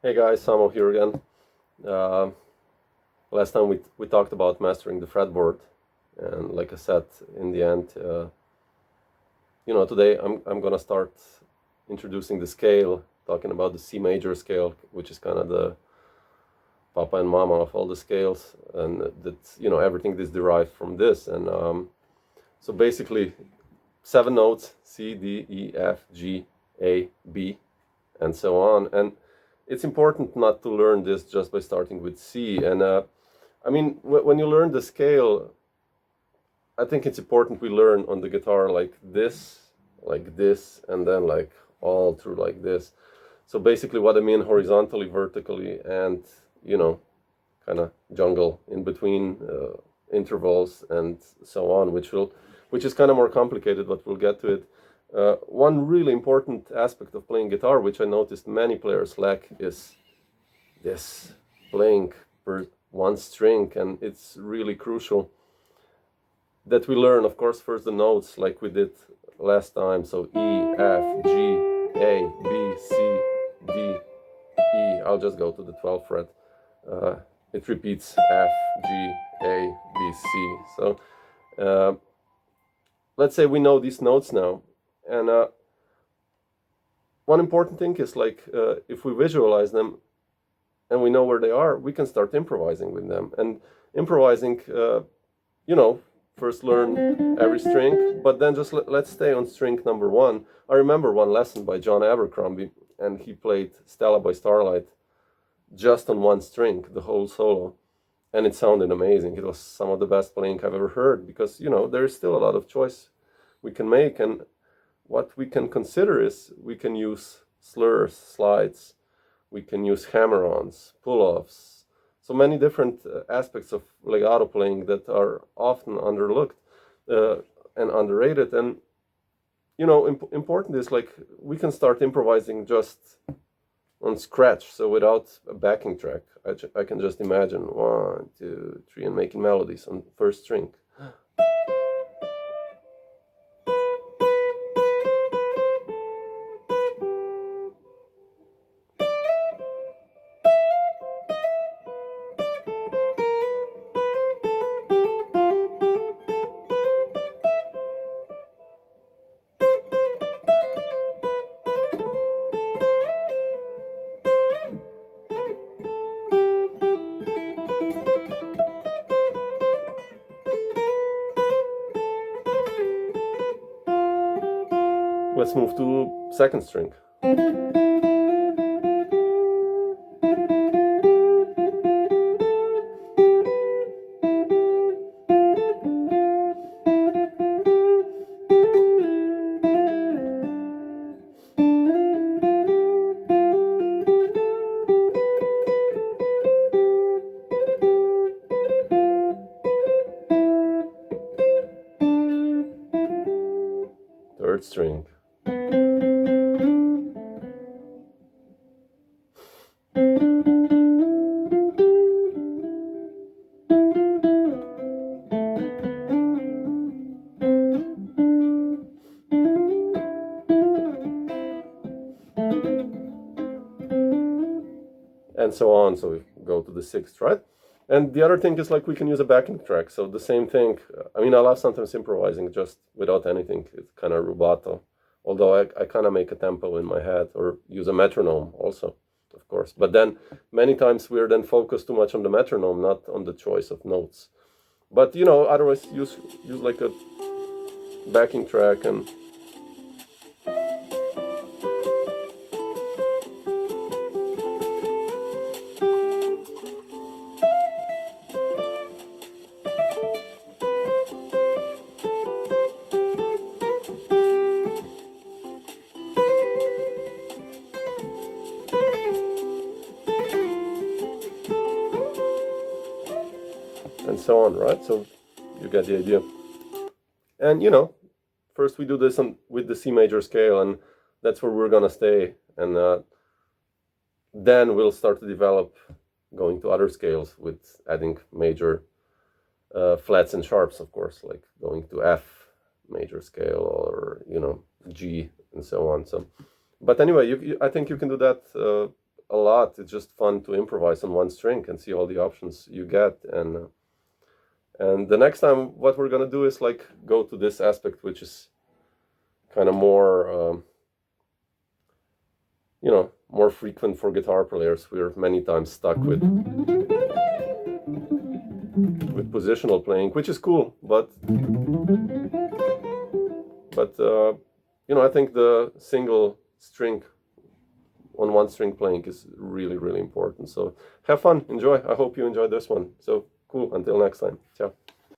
Hey guys, Samo here again. Uh, Last time we talked about mastering the fretboard, and like I said, in the end, today I'm gonna start introducing the scale, talking about the C major scale, which is kind of the papa and mama of all the scales, and that everything is derived from this. And so basically, 7 notes: C, D, E, F, G, A, B, and so on. And it's important not to learn this just by starting with C. And I mean, when you learn the scale, I think it's important we learn on the guitar like this, and then like all through like this. So basically, what I mean horizontally, vertically, and kind of jungle in between intervals and so on, which is kind of more complicated, but we'll get to it. One really important aspect of playing guitar, which I noticed many players lack, is this playing per one string, and it's really crucial that we learn, of course, first the notes like we did last time. So E, F, G, A, B, C, D, E. I'll just go to the 12th fret. It repeats F, G, A, B, C. So let's say we know these notes now. And one important thing is like if we visualize them and we know where they are, we can start improvising with them. And improvising, first learn every string, but then just let's stay on string number one. I remember one lesson by John Abercrombie, and he played Stella by Starlight just on one string, the whole solo. And it sounded amazing. It was some of the best playing I've ever heard, because, there is still a lot of choice we can make. And what we can consider is we can use slurs, slides, we can use hammer-ons, pull-offs, so many different aspects of legato playing that are often underlooked and underrated. And important is like we can start improvising just on scratch, so without a backing track. I can just imagine 1, 2, 3 and making melodies on first string. Let's move to second string. Third string. And so on. So we go to the sixth, right? And the other thing is like we can use a backing track. So the same thing. I mean, I love sometimes improvising just without anything. It's kind of rubato. Although I kind of make a tempo in my head, or use a metronome also, of course. But then many times we're then focused too much on the metronome, not on the choice of notes. But otherwise use like a backing track. And so on, right? So you get the idea. And first we do this with the C major scale, and that's where we're gonna stay. And then we'll start to develop going to other scales with adding major flats and sharps, of course, like going to F major scale, or G, and so on. So, but anyway, I think you can do that a lot. It's just fun to improvise on one string and see all the options you get. And the next time, what we're gonna do is like go to this aspect, which is kind of more, you know, more frequent for guitar players. We're many times stuck with positional playing, which is cool, but you know, I think the single string on one string playing is really, really important. So have fun, enjoy. I hope you enjoyed this one. So cool, until next time. Ciao.